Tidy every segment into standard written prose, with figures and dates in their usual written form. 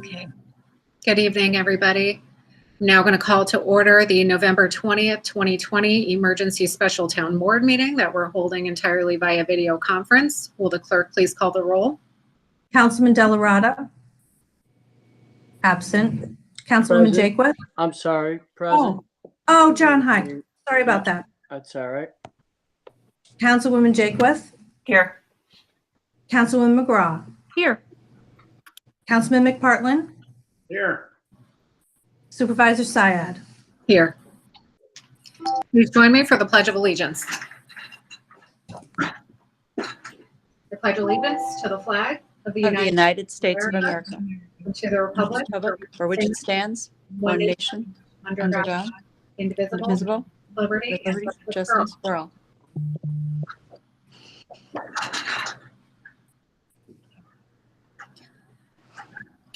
Okay. Good evening, everybody. I'm now going to call to order the November 20th, 2020 Emergency Special Town Board meeting that we're holding entirely via video conference. Will the clerk please call the roll? Councilman Delarada? Absent. Councilwoman Jakewith? I'm sorry, present. Oh, John, hi. Sorry about that. That's all right. Councilwoman Jakewith? Here. Councilwoman McGraw? Here. Councilman McPartlin? Here. Supervisor Syed? Here. Please join me for the Pledge of Allegiance. I pledge allegiance to the flag of the United States of America. and to the republic For which it stands, one nation, under under God, God, indivisible, indivisible, liberty, with liberty, and justice for all. justice for all.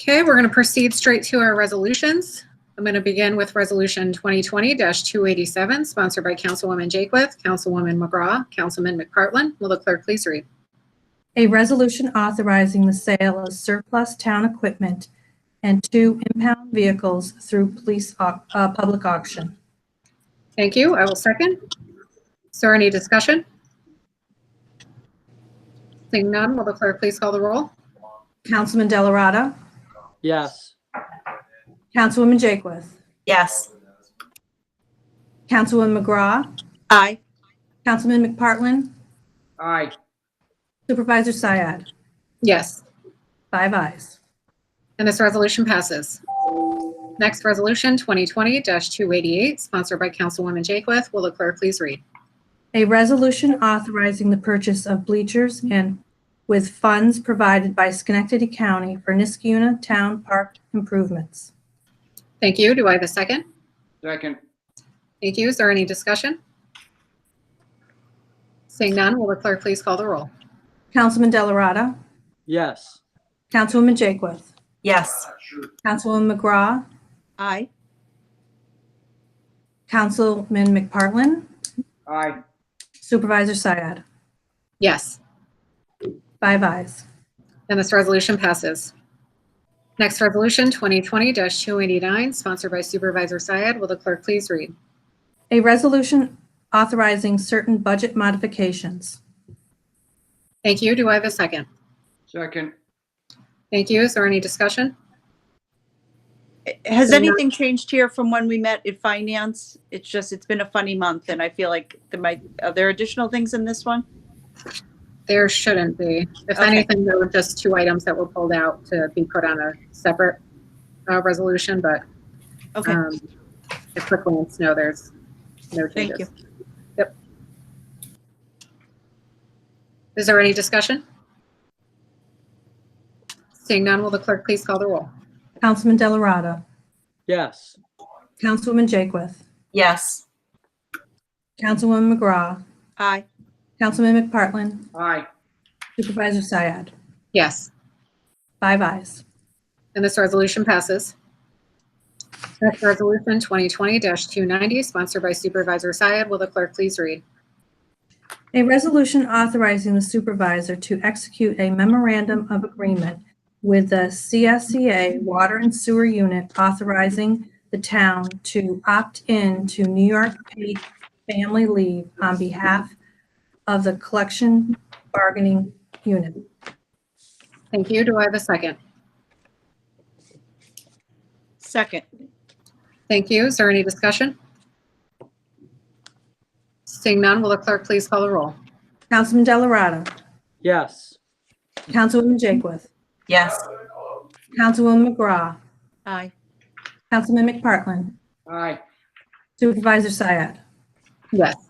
Okay, we're going to proceed straight to our resolutions. I'm going to begin with Resolution 2020-287, sponsored by Councilwoman Jakewith, Councilwoman McGraw, Councilman McPartlin. Will the clerk please read? A resolution authorizing the sale of surplus town equipment and 2 impound vehicles through public auction. Thank you. I will second. Is there any discussion? Seeing none, will the clerk please call the roll? Councilman Delarada? Yes. Councilwoman Jakewith? Yes. Councilwoman McGraw? Aye. Councilman McPartlin? Aye. Supervisor Syed? Yes. 5 ayes. And this resolution passes. Next resolution, 2020-288, sponsored by Councilwoman Jakewith. Will the clerk please read? A resolution authorizing the purchase of bleachers and with funds provided by Schenectady County for Niskayuna Town Park improvements. Thank you. Do I have a second? Second. Thank you. Is there any discussion? Seeing none, will the clerk please call the roll? Councilman Delarada? Yes. Councilwoman Jakewith? Yes. Councilwoman McGraw? Aye. Councilman McPartlin? Aye. Supervisor Syed? Yes. 5 ayes. And this resolution passes. Next resolution, 2020-289, sponsored by Supervisor Syed. Will the clerk please read? A resolution authorizing certain budget modifications. Thank you. Do I have a second? Second. Thank you. Is there any discussion? Has anything changed here from when we met at finance? It's been a funny month and I feel like are there additional things in this one? There shouldn't be. If Okay. anything, there were just 2 items that were pulled out to be put on a separate resolution, but Okay. at quick glance, no, there's no changes. Thank you. Yep. Is there any discussion? Seeing none, will the clerk please call the roll? Councilman Delarada? Yes. Councilwoman Jakewith? Yes. Councilwoman McGraw? Aye. Councilman McPartlin? Aye. Supervisor Syed? Yes. 5 ayes. And this resolution passes. Next resolution, 2020-290, sponsored by Supervisor Syed. Will the clerk please read? A resolution authorizing the supervisor to execute a memorandum of agreement with the CSCA Water and Sewer Unit authorizing the town to opt in to New York paid family leave on behalf of the collection bargaining unit. Thank you. Do I have a second? Second. Thank you. Is there any discussion? Seeing none, will the clerk please call the roll? Councilman Delarada? Yes. Councilwoman Jakewith? Yes. Councilwoman McGraw? Aye. Councilman McPartlin? Aye. Supervisor Syed? Yes.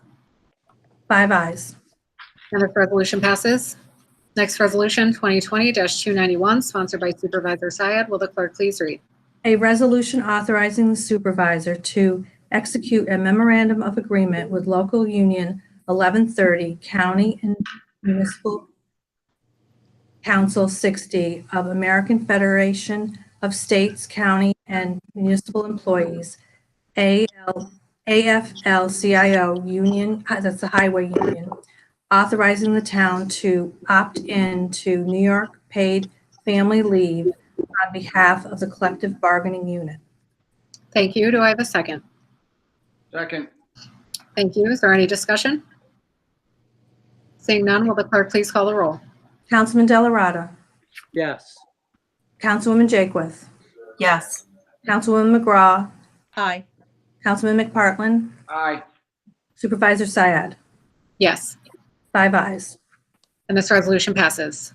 5 ayes. And this resolution passes. Next resolution, 2020-291, sponsored by Supervisor Syed. Will the clerk please read? A resolution authorizing the supervisor to execute a memorandum of agreement with local union 1130 County and Municipal Council 60 of American Federation of States, County, and Municipal Employees, AFL-CIO Union, that's the highway union, authorizing the town to opt in to New York paid family leave on on behalf of the collective bargaining unit. Thank you. Do I have a second? Second. Thank you. Is there any discussion? Seeing none, will the clerk please call the roll? Councilman Delarada. Yes. Councilwoman Jakewith. Yes. Councilwoman McGraw. Aye. Councilman McPartlin. Aye. Supervisor Syed. Yes, 5 ayes. and this resolution passes.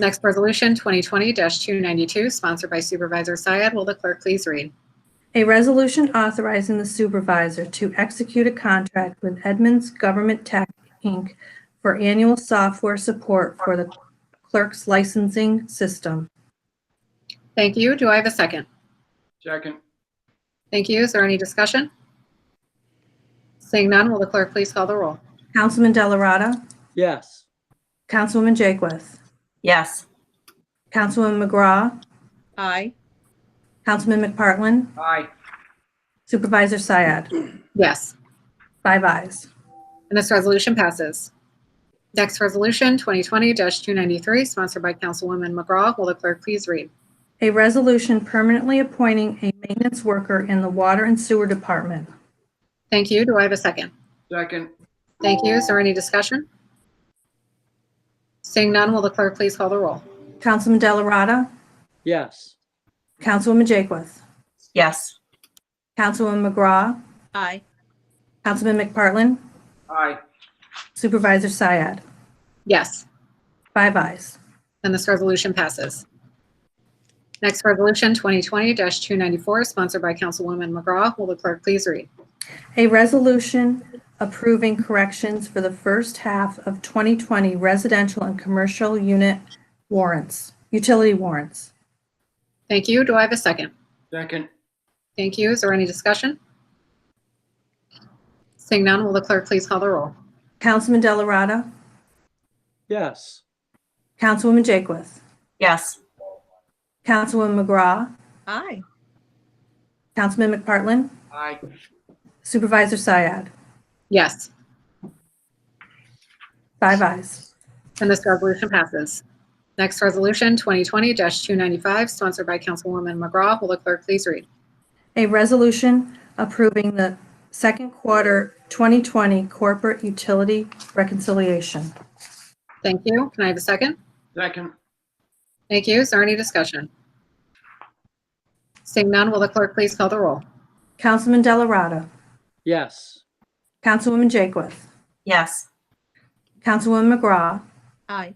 Next resolution, 2020-292, sponsored by Supervisor Syed. Will the clerk please read? A resolution authorizing the supervisor to execute a contract with Edmunds Government Tech, Inc. for annual software support for the clerk's licensing system. Thank you. Do I have a second? Second. Thank you. Is there any discussion? Seeing none, will the clerk please call the roll? Councilman Delarada. Yes. Councilwoman Jakewith. Yes. Councilwoman McGraw. Aye. Councilman McPartlin. Aye. Supervisor Syed. Yes, 5 ayes. and this resolution passes. Next resolution, 2020-293, sponsored by Councilwoman McGraw. Will the clerk please read? A resolution permanently appointing a maintenance worker in the Water and Sewer Department. Thank you. Do I have a second? Second. Thank you. Is there any discussion? Seeing none, will the clerk please call the roll? Councilman Delarada. Yes. Councilwoman Jakewith. Yes. Councilwoman McGraw. Aye. Councilman McPartlin. Aye. Supervisor Syed. Yes, 5 ayes. and this resolution passes. Next resolution, 2020-294, sponsored by Councilwoman McGraw. Will the clerk please read? A resolution approving corrections for the first half of 2020 residential and commercial unit warrants, utility warrants. Thank you. Do I have a second? Second. Thank you. Is there any discussion? Seeing none, will the clerk please call the roll? Councilman Delarada. Yes. Councilwoman Jakewith. Yes. Councilwoman McGraw. Aye. Councilman McPartlin. Aye. Supervisor Syed. Yes, 5 ayes. and this resolution passes. Next resolution, 2020-295, sponsored by Councilwoman McGraw. Will the clerk please read? A resolution approving the second quarter 2020 corporate utility reconciliation. Thank you. Can I have a second? Second. Thank you. Is there any discussion? Seeing none, will the clerk please call the roll? Councilman Delarada. Yes. Councilwoman Jakewith. Yes. Councilwoman McGraw. Aye.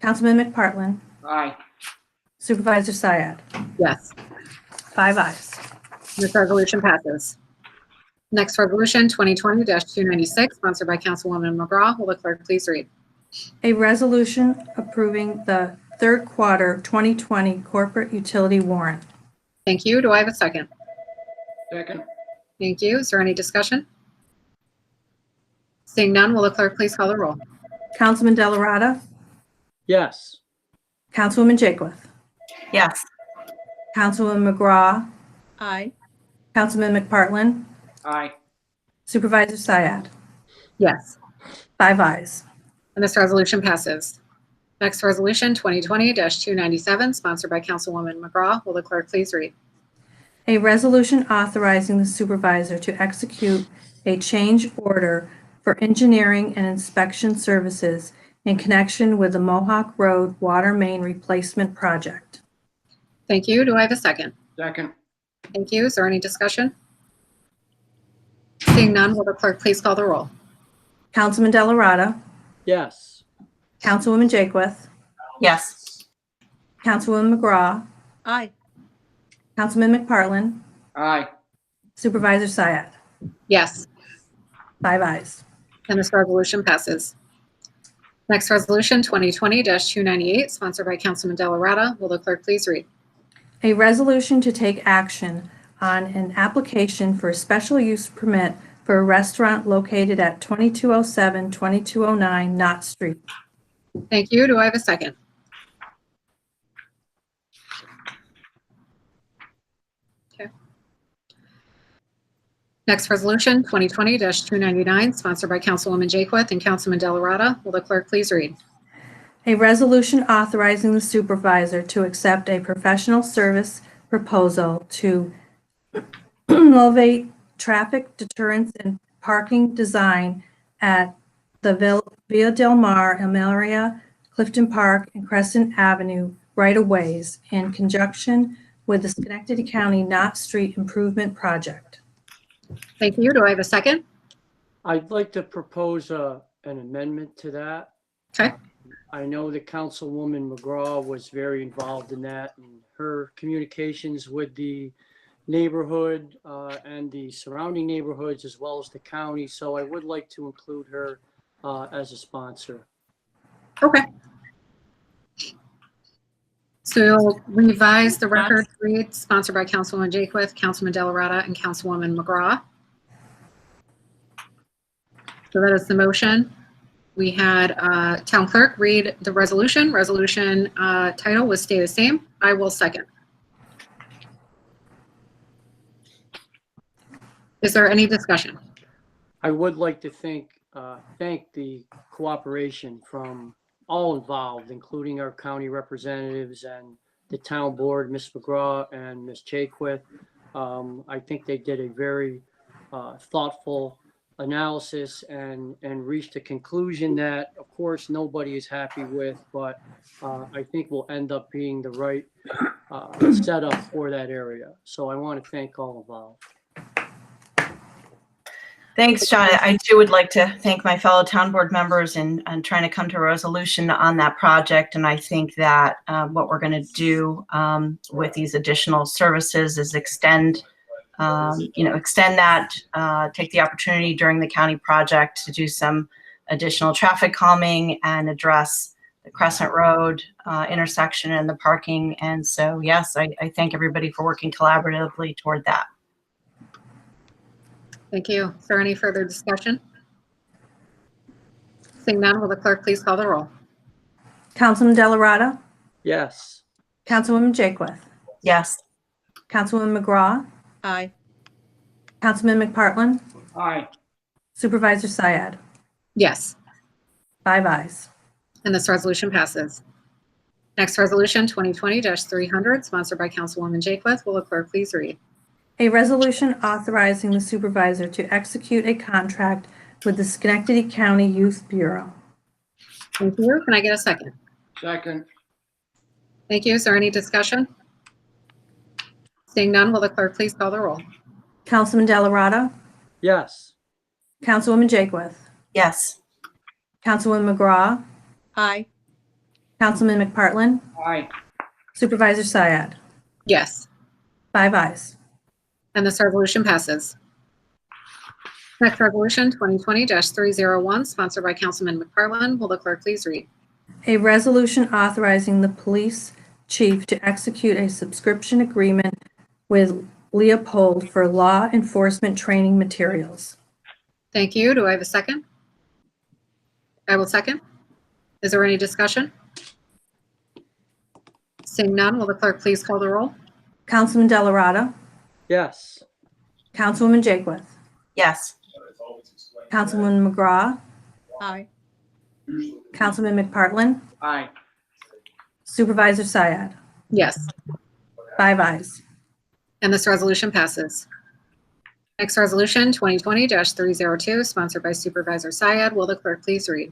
Councilman McPartlin. Aye. Supervisor Syed. Yes, 5 ayes. this resolution passes. Next resolution, 2020-296, sponsored by Councilwoman McGraw. Will the clerk please read? A resolution approving the third quarter 2020 corporate utility warrant. Thank you. Do I have a second? Second. Thank you. Is there any discussion? Seeing none, will the clerk please call the roll? Councilman Delarada. Yes. Councilwoman Jakewith. Yes. Councilwoman McGraw. Aye. Councilman McPartlin. Aye. Supervisor Syed. Yes, 5 ayes. and this resolution passes. Next resolution, 2020-297, sponsored by Councilwoman McGraw. Will the clerk please read? A resolution authorizing the supervisor to execute a change order for engineering and inspection services in connection with the Mohawk Road Water Main Replacement Project. Thank you. Do I have a second? Second. Thank you. Is there any discussion? Seeing none, will the clerk please call the roll? Councilman Delarada. Yes. Councilwoman Jakewith. Yes. Councilwoman McGraw. Aye. Councilman McPartlin. Aye. Supervisor Syed. Yes, 5 ayes. and this resolution passes. Next resolution, 2020-298, sponsored by Councilman Delarada. Will the clerk please read? A resolution to take action on an application for a special use permit for a restaurant located at 2207, 2209 Knott Street. Thank you. Do I have a second? Okay. Next resolution, 2020-299, sponsored by Councilwoman Jakewith and Councilman Delarada. Will the clerk please read? A resolution authorizing the supervisor to accept a professional service proposal to elevate traffic deterrence and parking design at the Villa Del Mar, Emilia, Clifton Park, and Crescent Avenue right-of-ways in conjunction with the Schenectady County Knott Street Improvement Project. Thank you. Do I have a second? I'd like to propose an amendment to that. Okay. I know that Councilwoman McGraw was very involved in that, and her communications with the neighborhood and the surrounding neighborhoods as well as the county. So I would like to include her as a sponsor. Okay. So you'll revise the record read, sponsored by Councilwoman Jakewith, Councilman Delarada, and Councilwoman McGraw. So that is the motion. We had Town Clerk read the resolution. Resolution title will stay the same. I will second. Is there any discussion? I would like to thank the cooperation from all involved, including our county representatives and the town board, Ms. McGraw and Ms. Jakewith. I think they did a very thoughtful analysis and reached a conclusion that, of course, nobody is happy with, but I think will end up being the right setup for that area. So I want to thank all involved. Thanks, John. I too would like to thank my fellow town board members in trying to come to a resolution on that project. And I think that what we're going to do with these additional services is extend that, take the opportunity during the county project to do some additional traffic calming and address the Crescent Road intersection and the parking. And so, yes, I thank everybody for working collaboratively toward that. Thank you. Is there any further discussion? Seeing none, will the clerk please call the roll? Councilman Delarada. Yes. Councilwoman Jakewith. Yes. Councilwoman McGraw. Aye. Councilman McPartlin. Aye. Supervisor Syed. Yes. 5 ayes. And this resolution passes. Next resolution, 2020-300, sponsored by Councilwoman Jakewith. Will the clerk please read? A resolution authorizing the supervisor to execute a contract with the Schenectady County Youth Bureau. Thank you. Can I get a second? Second. Thank you. Is there any discussion? Seeing none, will the clerk please call the roll? Councilman Delarada. Yes. Councilwoman Jakewith. Yes. Councilwoman McGraw. Aye. Councilman McPartlin. Aye. Supervisor Syed. Yes. 5 ayes. And this resolution passes. Next resolution, 2020-301, sponsored by Councilman McPartlin. Will the clerk please read? A resolution authorizing the police chief to execute a subscription agreement with Leopold for law enforcement training materials. Thank you. Do I have a second? I will second. Is there any discussion? Seeing none, will the clerk please call the roll? Councilman Delarada. Yes. Councilwoman Jakewith. Yes. Councilwoman McGraw. Aye. Councilman McPartlin. Aye. Supervisor Syed. Yes. 5 ayes. And this resolution passes. Next resolution, 2020-302, sponsored by Supervisor Syed. Will the clerk please read?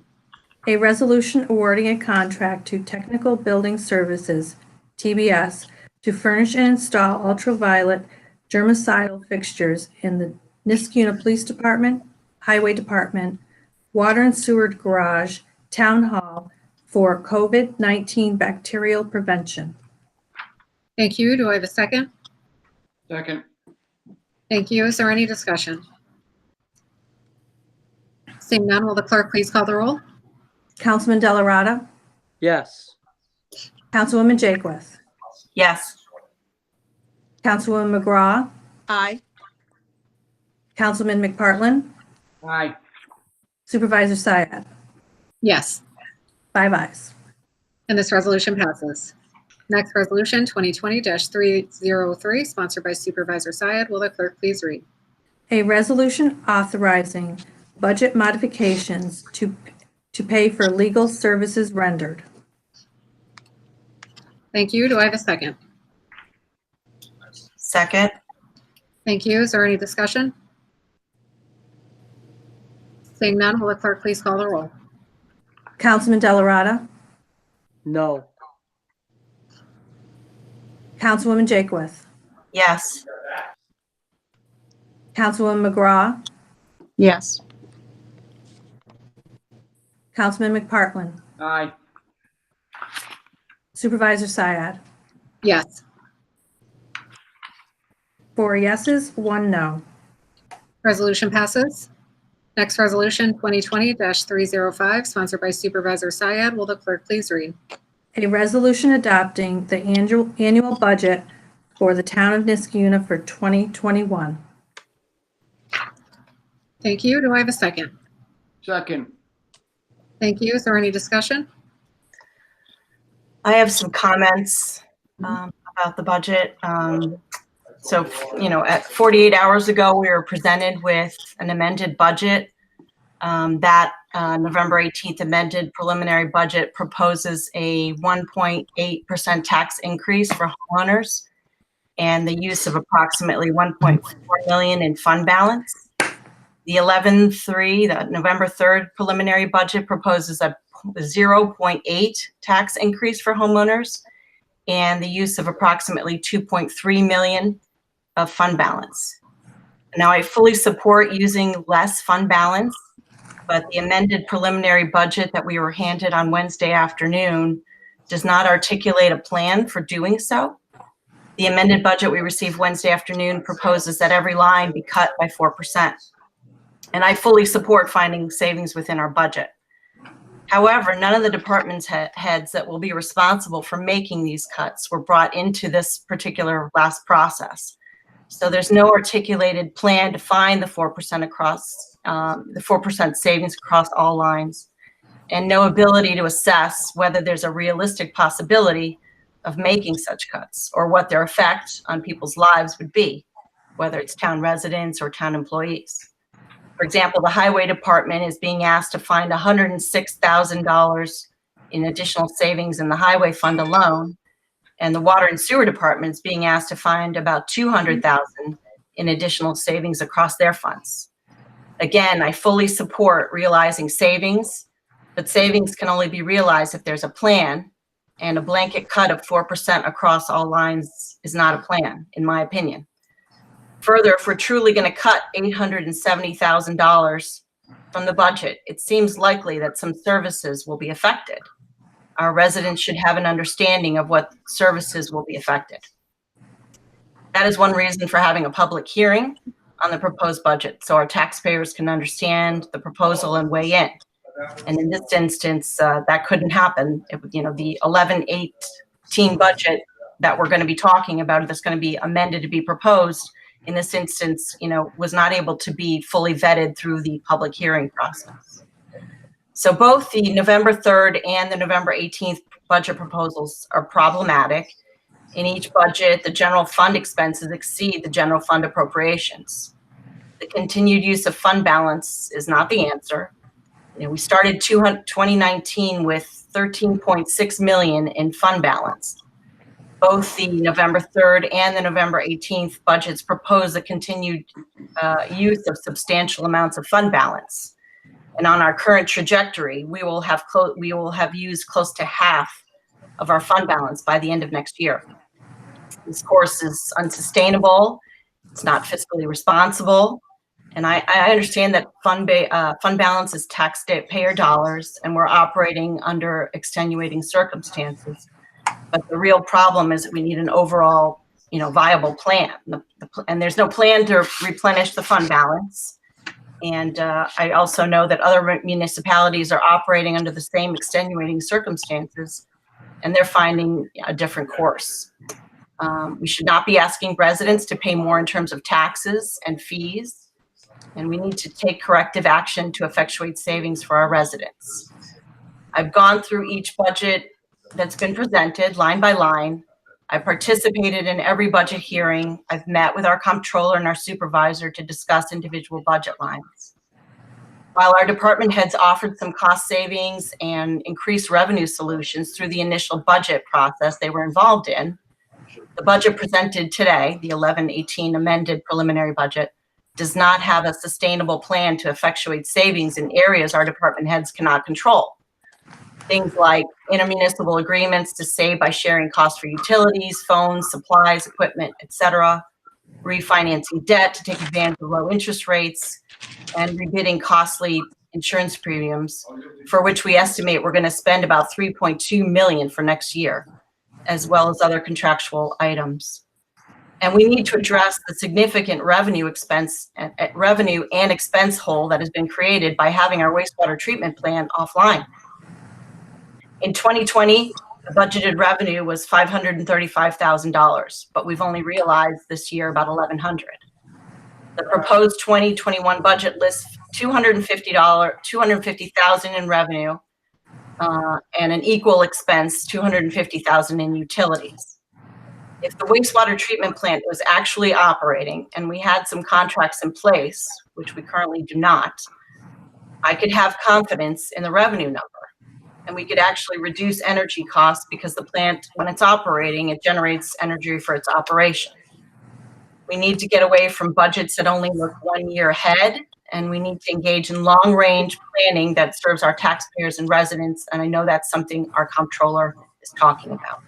A resolution awarding a contract to Technical Building Services, TBS, to furnish and install ultraviolet germicidal fixtures in the Niskuna Police Department, Highway Department, Water and Sewer Garage, Town Hall for COVID-19 bacterial prevention. Thank you. Do I have a second? Second. Thank you. Is there any discussion? Seeing none, will the clerk please call the roll? Councilman Delarada. Yes. Councilwoman Jakewith. Yes. Councilwoman McGraw. Aye. Councilman McPartlin. Aye. Supervisor Syed. Yes. 5 ayes. And this resolution passes. Next resolution, 2020-303, sponsored by Supervisor Syed. Will the clerk please read? A resolution authorizing budget modifications to pay for legal services rendered. Thank you. Do I have a second? Second. Thank you. Is there any discussion? Seeing none, will the clerk please call the roll? Councilman Delarada. No. Councilwoman Jakewith. Yes. Councilwoman McGraw. Yes. Councilman McPartlin. Aye. Supervisor Syed. Yes. 4 yeses, 1 no. Resolution passes. Next resolution, 2020-305, sponsored by Supervisor Syed. Will the clerk please read? A resolution adopting the annual budget for the town of Niskayuna for 2021. Thank you. Do I have a second? Second. Thank you. Is there any discussion? I have some comments about the budget. So, at 48 hours ago, we were presented with an amended budget. That November 18th amended preliminary budget proposes a 1.8% tax increase for homeowners and the use of approximately 1.4 million in fund balance. The the November 3rd preliminary budget proposes a 0.8 tax increase for homeowners and the use of approximately 2.3 million of fund balance. Now, I fully support using less fund balance, but the amended preliminary budget that we were handed on Wednesday afternoon does not articulate a plan for doing so. The amended budget we received Wednesday afternoon proposes that every line be cut by 4%. And I fully support finding savings within our budget. However, none of the department's heads that will be responsible for making these cuts were brought into this particular last process. So there's no articulated plan to find the 4% across the 4% savings across all lines, and no ability to assess whether there's a realistic possibility of making such cuts or what their effect on people's lives would be, whether it's town residents or town employees. For example, the highway department is being asked to find $106,000 in additional savings in the highway fund alone, and the water and sewer department is being asked to find about $200,000 in additional savings across their funds. Again, I fully support realizing savings, but savings can only be realized if there's a plan, and a blanket cut of 4% across all lines is not a plan, in my opinion. Further, if we're truly going to cut $870,000 from the budget, it seems likely that some services will be affected. Our residents should have an understanding of what services will be affected. That is one reason for having a public hearing on the proposed budget, so our taxpayers can understand the proposal and weigh in. And in this instance, that couldn't happen. The 11-18 budget that we're going to be talking about, that's going to be amended to be proposed, in this instance, was not able to be fully vetted through the public hearing process. So both the November 3rd and the November 18th budget proposals are problematic. In each budget, the general fund expenses exceed the general fund appropriations. The continued use of fund balance is not the answer. We started 2019 with 13.6 million in fund balance. Both the November 3rd and the November 18th budgets propose a continued use of substantial amounts of fund balance. And on our current trajectory, we will have used close to half of our fund balance by the end of next year. This course is unsustainable. It's not fiscally responsible. And I understand that fund balance is taxpayer dollars, and we're operating under extenuating circumstances. But the real problem is that we need an overall, viable plan. And there's no plan to replenish the fund balance. And I also know that other municipalities are operating under the same extenuating circumstances, and they're finding a different course. We should not be asking residents to pay more in terms of taxes and fees, and we need to take corrective action to effectuate savings for our residents. I've gone through each budget that's been presented line by line. I participated in every budget hearing. I've met with our comptroller and our supervisor to discuss individual budget lines. While our department heads offered some cost savings and increased revenue solutions through the initial budget process they were involved in, the budget presented today, the 11-18 amended preliminary budget, does not have a sustainable plan to effectuate savings in areas our department heads cannot control. Things like intermunicipal agreements to save by sharing costs for utilities, phones, supplies, equipment, etc., refinancing debt to take advantage of low interest rates, and rebidding costly insurance premiums, for which we estimate we're going to spend about $3.2 million for next year, as well as other contractual items. And we need to address the significant revenue and expense hole that has been created by having our wastewater treatment plant offline. In 2020, the budgeted revenue was $535,000, but we've only realized this year about $1,100. The proposed 2021 budget lists $250,000 in revenue and an equal expense, $250,000 in utilities. If the wastewater treatment plant was actually operating and we had some contracts in place, which we currently do not, I could have confidence in the revenue number. And we could actually reduce energy costs because the plant, when it's operating, it generates energy for its operation. We need to get away from budgets that only look 1 year ahead, and we need to engage in long-range planning that serves our taxpayers and residents, and I know that's something our comptroller is talking about.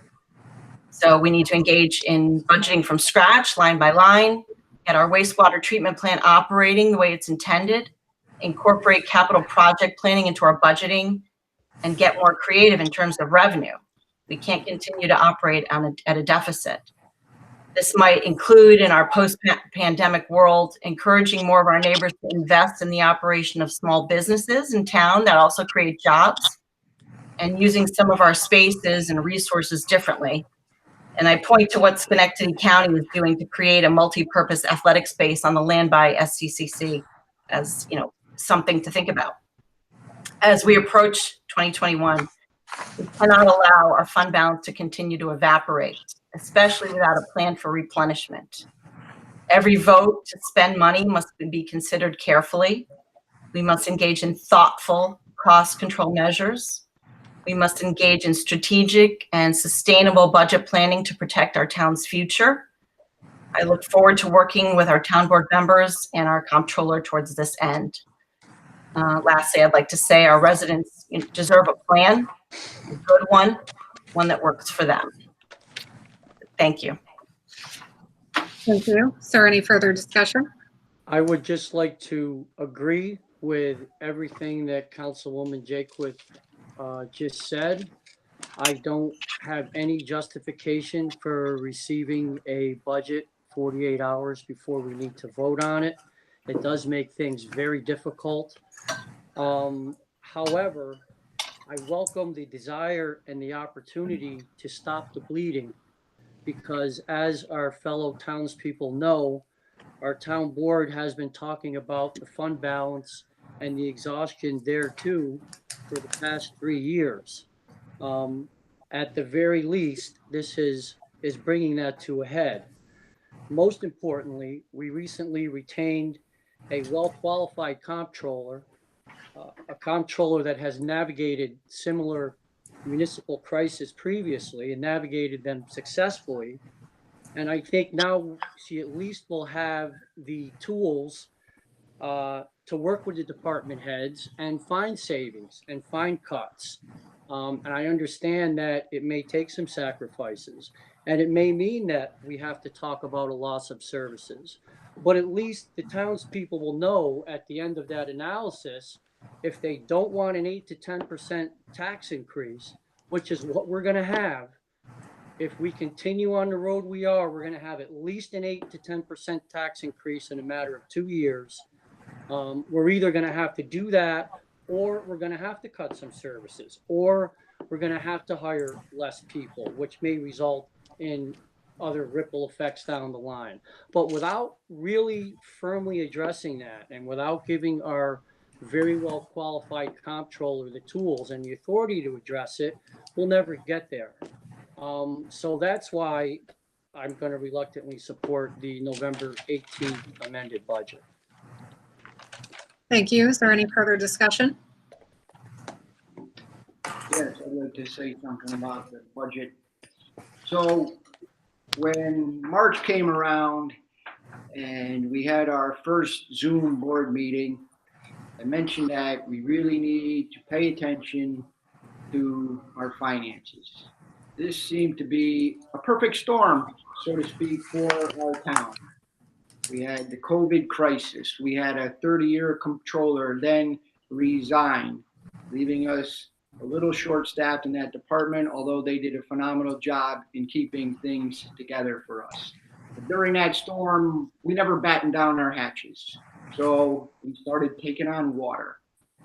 So we need to engage in budgeting from scratch, line by line, get our wastewater treatment plant operating the way it's intended, incorporate capital project planning into our budgeting, and get more creative in terms of revenue. We can't continue to operate at a deficit. This might include, in our post-pandemic world, encouraging more of our neighbors to invest in the operation of small businesses in town that also create jobs, and using some of our spaces and resources differently. And I point to what Schenectady County is doing to create a multi-purpose athletic space on the land by SCCC as, something to think about. As we approach 2021, we cannot allow our fund balance to continue to evaporate, especially without a plan for replenishment. Every vote to spend money must be considered carefully. We must engage in thoughtful cost control measures. We must engage in strategic and sustainable budget planning to protect our town's future. I look forward to working with our town board members and our comptroller towards this end. Lastly, I'd like to say our residents deserve a plan, a good one that works for them. Thank you. Thank you. Is there any further discussion? I would just like to agree with everything that Councilwoman Jaquith just said. I don't have any justification for receiving a budget 48 hours before we need to vote on it. It does make things very difficult. However, I welcome the desire and the opportunity to stop the bleeding, because as our fellow townspeople know, our town board has been talking about the fund balance and the exhaustion there too for the past 3 years. At the very least, this is bringing that to a head. Most importantly, we recently retained a well-qualified comptroller, a comptroller that has navigated similar municipal crises previously and navigated them successfully. And I think now she at least will have the tools to work with the department heads and find savings and find cuts. And I understand that it may take some sacrifices, and it may mean that we have to talk about a loss of services. But at least the townspeople will know at the end of that analysis, if they don't want an 8 to 10% tax increase, which is what we're going to have, if we continue on the road we are, we're going to have at least an 8 to 10% tax increase in a matter of 2 years. We're either going to have to do that, or we're going to have to cut some services, or we're going to have to hire less people, which may result in other ripple effects down the line. But without really firmly addressing that, and without giving our very well qualified comptroller the tools and the authority to address it, we'll never get there. So that's why I'm going to reluctantly support the November 18th amended budget. Thank you. Is there any further discussion? Yes, I'd like to say something about the budget. So when March came around and we had our first Zoom board meeting, I mentioned that we really need to pay attention to our finances. This seemed to be a perfect storm, so to speak, for our town. We had the COVID crisis. We had a 30-year controller then resign, leaving us a little short-staffed in that department, although they did a phenomenal job in keeping things together for us. But during that storm, we never battened down our hatches. So we started taking on water.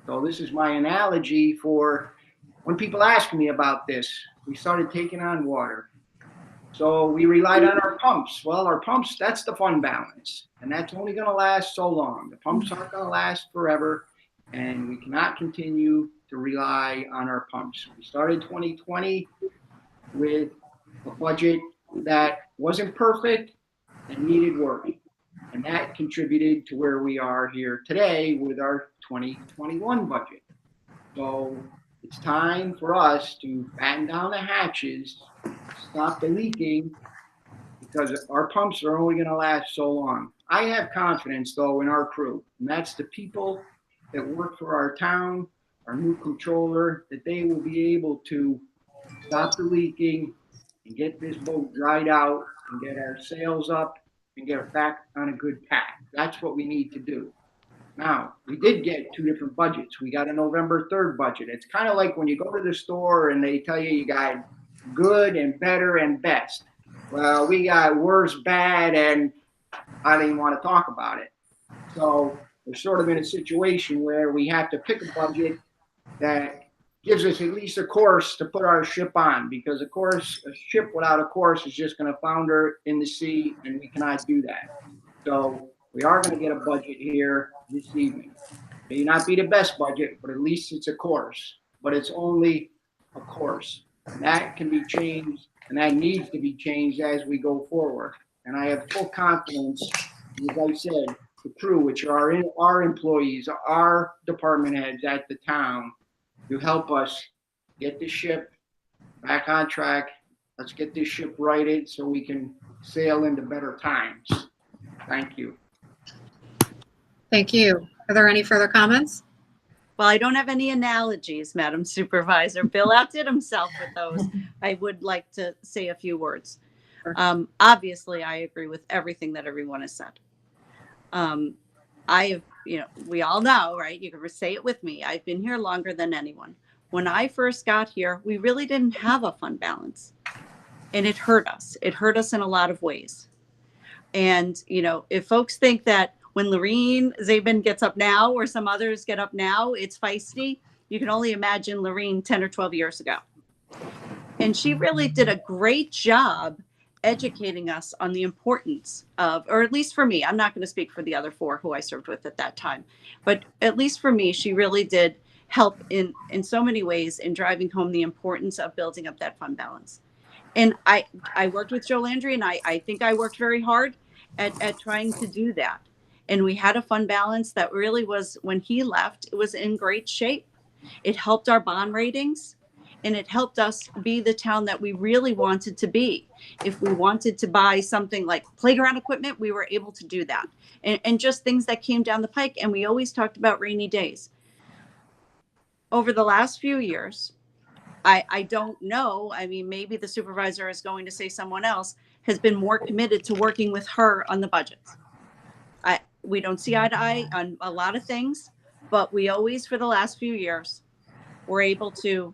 So this is my analogy for when people ask me about this. We started taking on water. So we relied on our pumps. Well, our pumps, that's the fund balance. And that's only going to last so long. The pumps aren't going to last forever. And we cannot continue to rely on our pumps. We started 2020 with a budget that wasn't perfect and needed work. And that contributed to where we are here today with our 2021 budget. So it's time for us to batten down the hatches, stop the leaking, because our pumps are only going to last so long. I have confidence, though, in our crew, and that's the people that work for our town, our new controller, that they will be able to stop the leaking and get this boat dried out and get our sails up and get back on a good path. That's what we need to do. Now, we did get two different budgets. We got a November 3rd budget. It's kind of like when you go to the store and they tell you got good and better and best. Well, we got worse, bad, and I don't even want to talk about it. So we're sort of in a situation where we have to pick a budget that gives us at least a course to put our ship on, because of course, a ship without a course is just going to founder in the sea, and we cannot do that. So we are going to get a budget here this evening. It may not be the best budget, but at least it's a course. But it's only a course. And that can be changed, and that needs to be changed as we go forward. And I have full confidence, as I said, the crew, which are our employees, our department heads at the town, to help us get the ship back on track. Let's get this ship righted so we can sail into better times. Thank you. Thank you. Are there any further comments? Well, I don't have any analogies, Madam Supervisor. Bill outdid himself with those. I would like to say a few words. Sure. Obviously, I agree with everything that everyone has said. I have, we all know, right? You can say it with me. I've been here longer than anyone. When I first got here, we really didn't have a fund balance, and it hurt us. It hurt us in a lot of ways. And, if folks think that when Lorene Zabin gets up now or some others get up now, it's feisty, you can only imagine Lorene 10 or 12 years ago. And she really did a great job educating us on the importance of, or at least for me, I'm not going to speak for the other four who I served with at that time, but at least for me, she really did help in so many ways in driving home the importance of building up that fund balance. And I worked with Joe Landry, and I think I worked very hard at trying to do that. And we had a fund balance that really was, when he left, it was in great shape. It helped our bond ratings, and it helped us be the town that we really wanted to be. If we wanted to buy something like playground equipment, we were able to do that. And just things that came down the pike. And we always talked about rainy days. Over the last few years, I don't know. I mean, maybe the supervisor is going to say someone else has been more committed to working with her on the budgets. We don't see eye to eye on a lot of things, but we always, for the last few years, were able to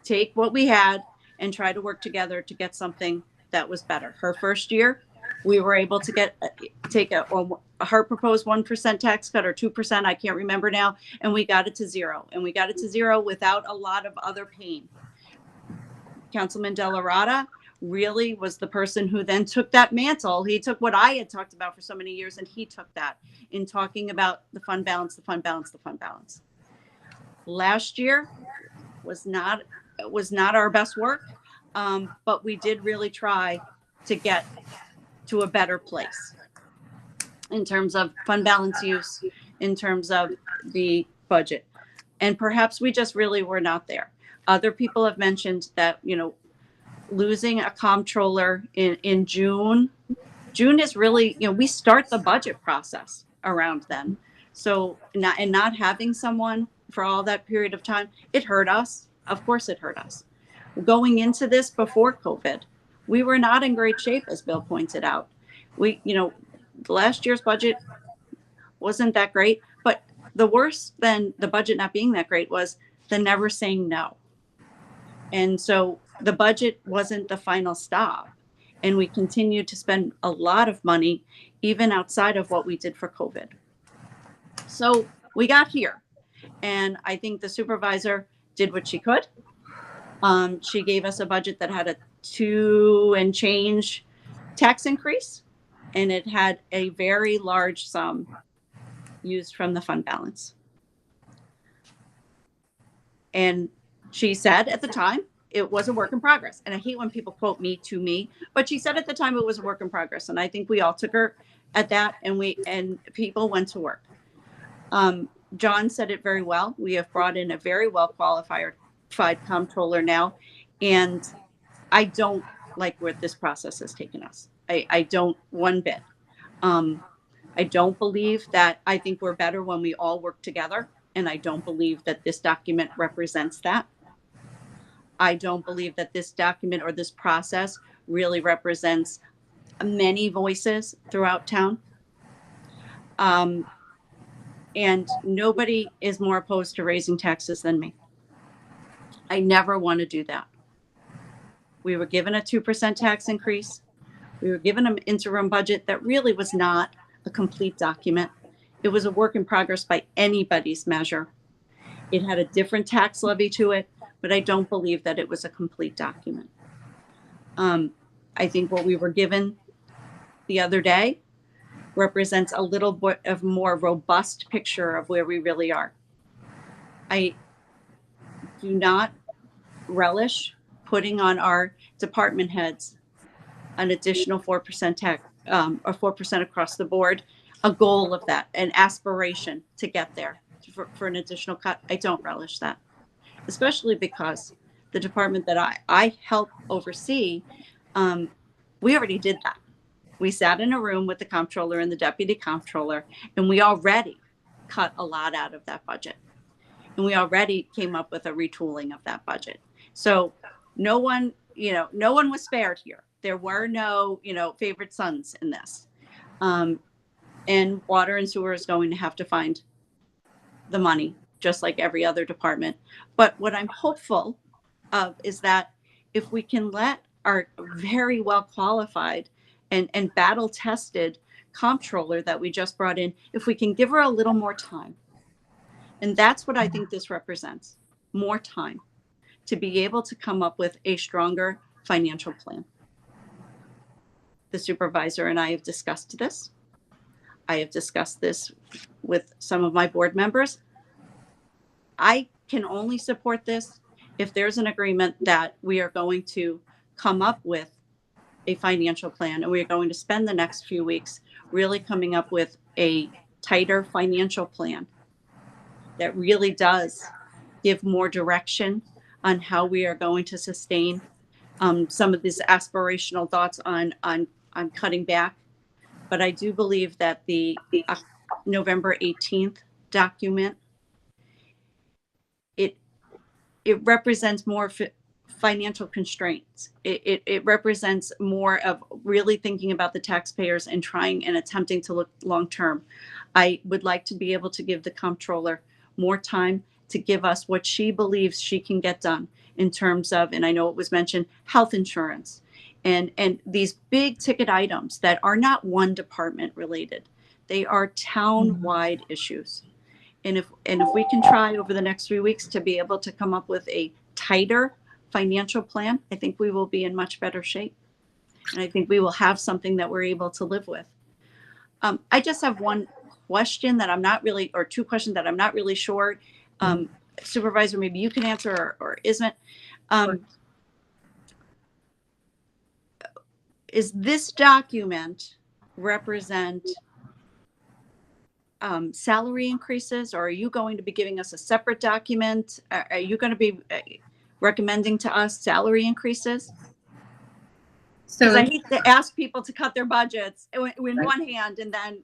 take what we had and try to work together to get something that was better. Her first year, we were able to take her proposed 1% tax cut or 2%, I can't remember now, and we got it to zero. And we got it to zero without a lot of other pain. Councilman Delarada really was the person who then took that mantle. He took what I had talked about for so many years, and he took that in talking about the fund balance, the fund balance, the fund balance. Last year was not our best work, but we did really try to get to a better place in terms of fund balance use, in terms of the budget. And perhaps we just really were not there. Other people have mentioned that, losing a comptroller in June is really, we start the budget process around then. So not having someone for all that period of time, it hurt us. Of course it hurt us. Going into this before COVID, we were not in great shape, as Bill pointed out. Last year's budget wasn't that great, but the worse than the budget not being that great was the never saying no. And so the budget wasn't the final stop. And we continued to spend a lot of money, even outside of what we did for COVID. So we got here. And I think the supervisor did what she could. She gave us a budget that had a 2 and change tax increase, and it had a very large sum used from the fund balance. And she said at the time it was a work in progress. And I hate when people quote me to me, but she said at the time it was a work in progress. And I think we all took her at that, and people went to work. John said it very well. We have brought in a very well qualified comptroller now, and I don't like where this process has taken us. I don't one bit. I don't believe that. I think we're better when we all work together, and I don't believe that this document represents that. I don't believe that this document or this process really represents many voices throughout town. And nobody is more opposed to raising taxes than me. I never want to do that. We were given a 2% tax increase. We were given an interim budget that really was not a complete document. It was a work in progress by anybody's measure. It had a different tax levy to it, but I don't believe that it was a complete document. I think what we were given the other day represents a little bit of more robust picture of where we really are. I do not relish putting on our department heads an additional 4% tax, or 4% across the board, a goal of that, an aspiration to get there for an additional cut. I don't relish that, especially because the department that I help oversee, we already did that. We sat in a room with the comptroller and the deputy comptroller, and we already cut a lot out of that budget. And we already came up with a retooling of that budget. So no one was spared here. There were no, favorite sons in this. And water and sewer is going to have to find the money, just like every other department. But what I'm hopeful of is that if we can let our very well qualified and battle tested comptroller that we just brought in, if we can give her a little more time. And that's what I think this represents, more time to be able to come up with a stronger financial plan. The supervisor and I have discussed this. I have discussed this with some of my board members. I can only support this if there's an agreement that we are going to come up with a financial plan, and we are going to spend the next few weeks really coming up with a tighter financial plan that really does give more direction on how we are going to sustain some of these aspirational thoughts on cutting back. But I do believe that the November 18th document, it represents more financial constraints. It represents more of really thinking about the taxpayers and trying and attempting to look long term. I would like to be able to give the comptroller more time to give us what she believes she can get done in terms of, and I know it was mentioned, health insurance and these big ticket items that are not one department related. They are town-wide issues. And if we can try over the next 3 weeks to be able to come up with a tighter financial plan, I think we will be in much better shape. And I think we will have something that we're able to live with. I just have one question that I'm not really, or two questions that I'm not really sure. Supervisor, maybe you can answer or isn't. Is this document represent salary increases, or are you going to be giving us a separate document? Are you going to be recommending to us salary increases? Because So, I hate to ask people to cut their budgets in Right. one hand and then,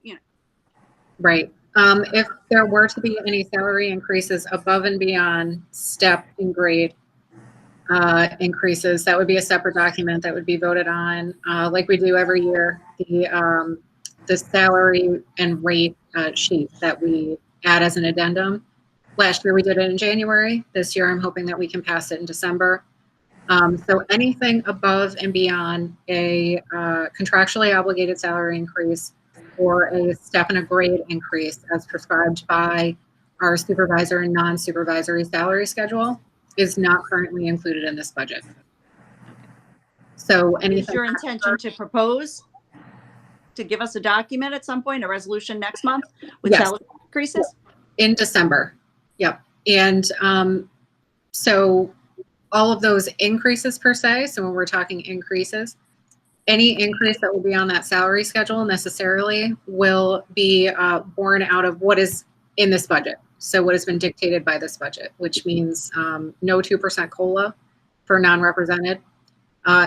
right. If there were to be any salary increases above and beyond step and grade increases, that would be a separate document that would be voted on, like we do every year. The salary and rate sheet that we add as an addendum. Last year we did it in January. This year I'm hoping that we can pass it in December. So anything above and beyond a contractually obligated salary increase or a step and a grade increase as prescribed by our supervisor and non-supervisory salary schedule is not currently included in this budget. So is anything your intention to propose to give us a document at some point, a resolution next month with Yes. salary increases? In December. Yep. And so all of those increases per se, so when we're talking increases, any increase that will be on that salary schedule necessarily will be born out of what is in this budget. So what has been dictated by this budget, which means no 2% COLA for non-represented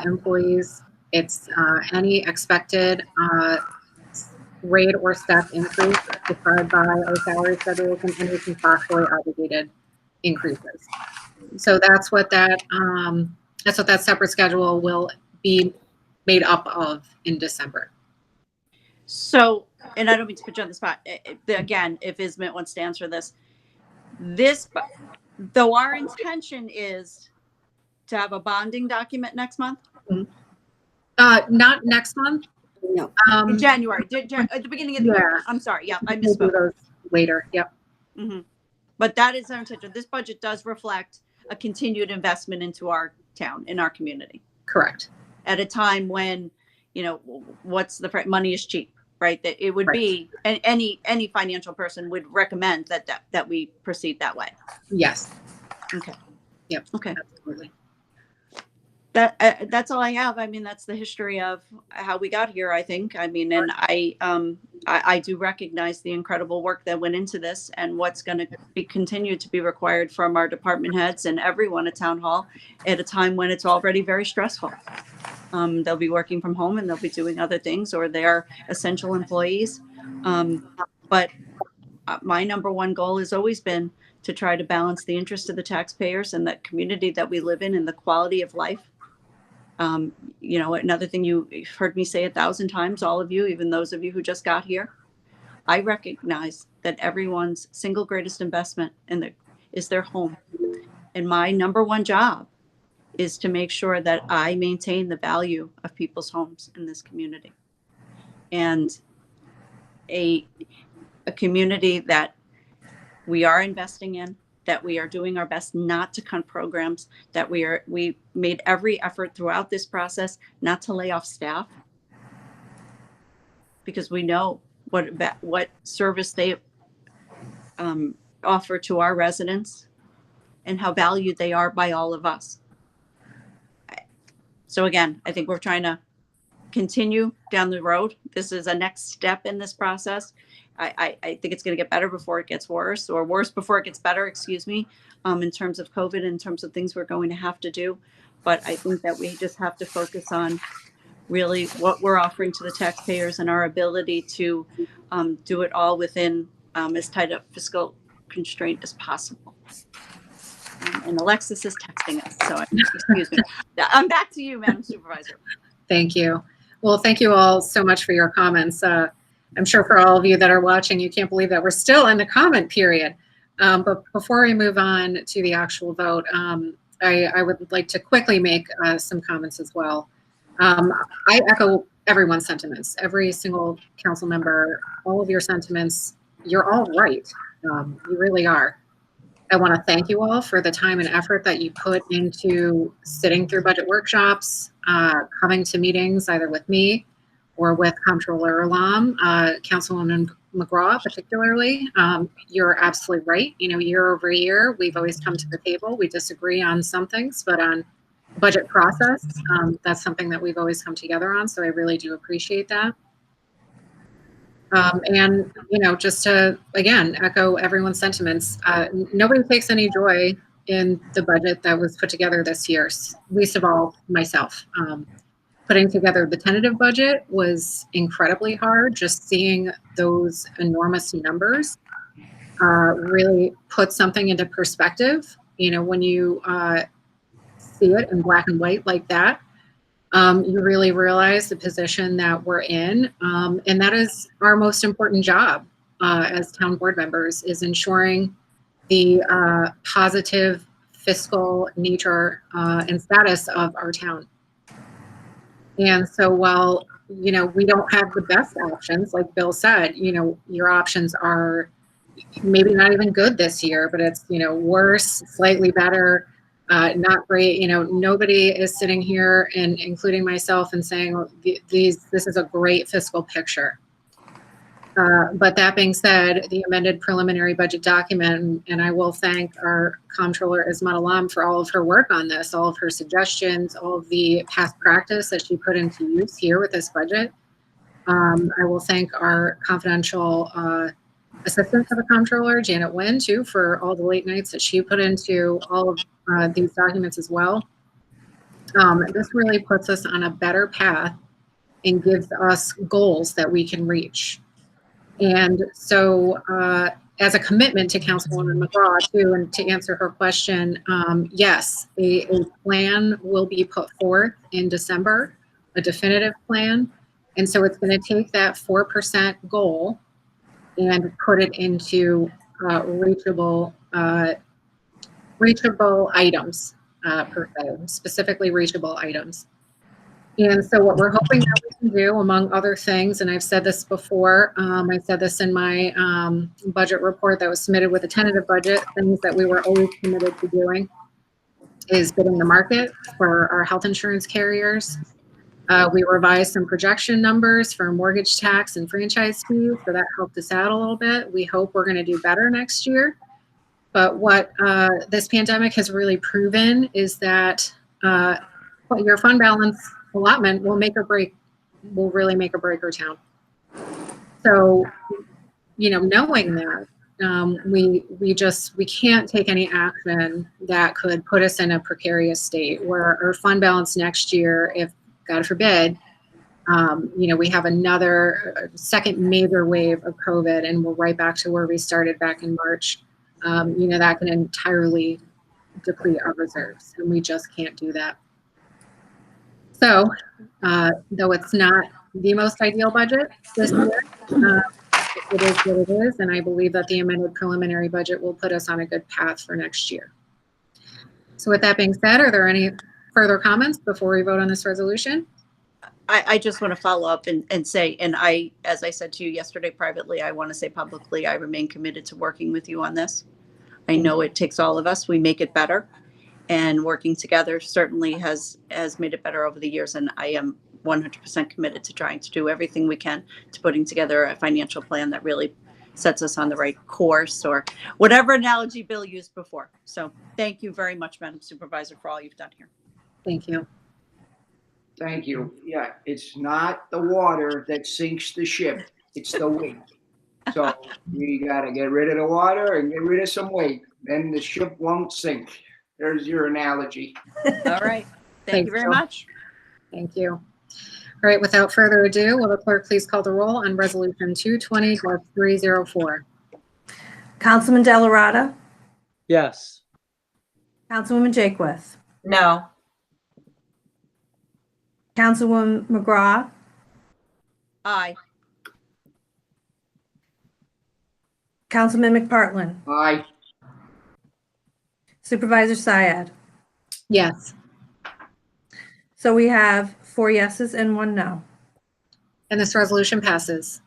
employees. It's any expected rate or step increase defined by our salary schedules and any contractually obligated increases. So that's what that separate schedule will be made up of in December. So, and I don't mean to put you on the spot. Again, if Ismet wants to answer this, though our intention is to have a bonding document next month, Not next month. No. in January, at the beginning of the year. I'm sorry. Yeah, I We'll do misspoke. those later. Yep. Mhm. But that is our intention. This budget does reflect a continued investment into our town, in our community, Correct. at a time when, what's the money is cheap, right? That it would Right. be, and any financial person would recommend that we proceed that way. Yes. Okay. Yep. Okay. Absolutely. That's all I have. I mean, that's the history of how we got here, I think. I mean, and I do recognize the incredible work that went into this and what's going to be continued to be required from our department heads and everyone at Town Hall at a time when it's already very stressful. They'll be working from home and they'll be doing other things, or they're essential employees. But my number one goal has always been to try to balance the interest of the taxpayers and the community that we live in and the quality of life. Another thing you've heard me say 1,000 times, all of you, even those of you who just got here, I recognize that everyone's single greatest investment is their home. And my number one job is to make sure that I maintain the value of people's homes in this community. And a community that we are investing in, that we are doing our best not to cut programs, that we made every effort throughout this process not to lay off staff, because we know what service they offer to our residents and how valued they are by all of us. So again, I think we're trying to continue down the road. This is a next step in this process. I think it's going to get better before it gets worse, or worse before it gets better, excuse me, in terms of COVID, in terms of things we're going to have to do. But I think that we just have to focus on really what we're offering to the taxpayers and our ability to do it all within as tight a fiscal constraint as possible. And Alexis is texting us, so excuse me. I'm back to you, Madam Supervisor. Thank you. Well, thank you all so much for your comments. I'm sure for all of you that are watching, you can't believe that we're still in the comment period. But before we move on to the actual vote, I would like to quickly make some comments as well. I echo everyone's sentiments, every single council member, all of your sentiments. You're all right. You really are. I want to thank you all for the time and effort that you put into sitting through budget workshops, coming to meetings either with me or with Comptroller Alam, Councilwoman McGraw particularly. You're absolutely right. Year over year, we've always come to the table. We disagree on some things, but on budget process, that's something that we've always come together on. So I really do appreciate that. And, just to, again, echo everyone's sentiments, nobody takes any joy in the budget that was put together this year, least of all myself. Putting together the tentative budget was incredibly hard. Just seeing those enormous numbers really put something into perspective. When you see it in black and white like that, you really realize the position that we're in. And that is our most important job as town board members, is ensuring the positive fiscal nature and status of our town. And so while, we don't have the best options, like Bill said, your options are maybe not even good this year, but it's, worse, slightly better, not great. Nobody is sitting here, and including myself, and saying, well, this is a great fiscal picture. But that being said, the amended preliminary budget document, and I will thank our comptroller Ismat Alam for all of her work on this, all of her suggestions, all of the past practice that she put into use here with this budget. I will thank our confidential assistant to the comptroller, Janet Wynn, too, for all the late nights that she put into all of these documents as well. This really puts us on a better path and gives us goals that we can reach. And so as a commitment to Councilwoman McGraw, too, and to answer her question, yes, a plan will be put forth in December, a definitive plan. And so it's going to take that 4% goal and put it into reachable items, per se, specifically reachable items. And so what we're hoping that we can do, among other things, and I've said this before, I said this in my budget report that was submitted with a tentative budget, things that we were always committed to doing, is bidding the market for our health insurance carriers. We revised some projection numbers for mortgage tax and franchise fees, so that helped us out a little bit. We hope we're going to do better next year. But what this pandemic has really proven is that your fund balance allotment will really make or break our town. So, knowing that, we can't take any action that could put us in a precarious state where our fund balance next year, if God forbid, we have another second major wave of COVID and we're right back to where we started back in March. That can entirely deplete our reserves, and we just can't do that. So, though it's not the most ideal budget this year, it is what it is, and I believe that the amended preliminary budget will put us on a good path for next year. So with that being said, are there any further comments before we vote on this resolution? I just want to follow up and say, and as I said to you yesterday privately, I want to say publicly, I remain committed to working with you on this. I know it takes all of us. We make it better, and working together certainly has made it better over the years. And I am 100% committed to trying to do everything we can to putting together a financial plan that really sets us on the right course, or whatever analogy Bill used before. So thank you very much, Madam Supervisor, for all you've done here. Thank you. Thank you. Yeah, it's not the water that sinks the ship, it's the weight. So we got to get rid of the water and get rid of some weight, then the ship won't sink. There's your analogy. All right. Thank you very much. Thank you. All right, without further ado, will the clerk please call the roll on resolution 220-304? Councilman Delarada. Yes. Councilwoman Jakewith. No. Councilwoman McGraw. Aye. Councilman McPartlin. Aye. Supervisor Syed. Yes. So we have 4 yeses and 1 no. And this resolution passes.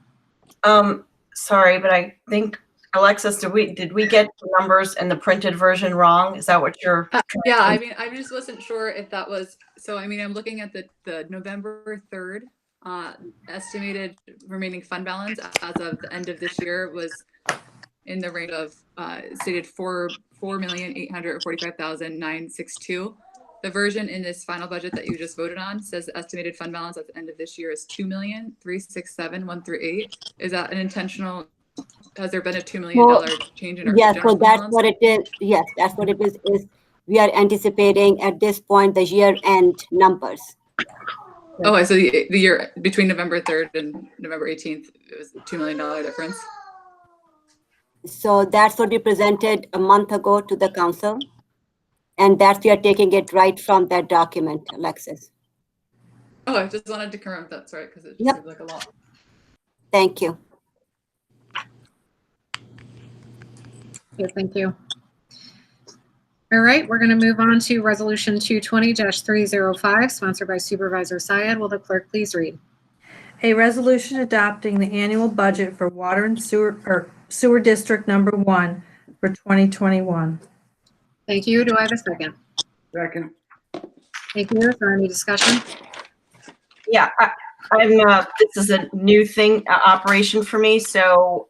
Sorry, but I think, Alexis, did we get the numbers in the printed version wrong? Is that what you're? Yeah, I mean, I just wasn't sure if that was, so I mean, I'm looking at the November 3rd estimated remaining fund balance as of the end of this year was in the range of stated 4,845,962. the version in this final budget that you just voted on says the estimated fund balance at the end of this year is 2,367,138. Is that an intentional, has there been a $2 million change in our Yes, so general fund that's balance? what it is. Yes, that's what it is we are anticipating at this point the year-end numbers. Oh, so the year between November 3rd and November 18th, it was a $2 million difference? So that's what we presented a month ago to the council. And that's, we are taking it right from that document, Alexis. Oh, I just wanted to confirm if that's right, because it just Yep. seems like a lot. Thank you. Okay, thank you. All right, we're going to move on to Resolution 220-305, sponsored by Supervisor Syed. Will the clerk please read? A resolution adopting the annual budget for Water and Sewer District Number 1 for 2021. Thank you. Do I have a second? Second. Thank you. Is there any discussion? Yeah, this is a new thing, operation for me. So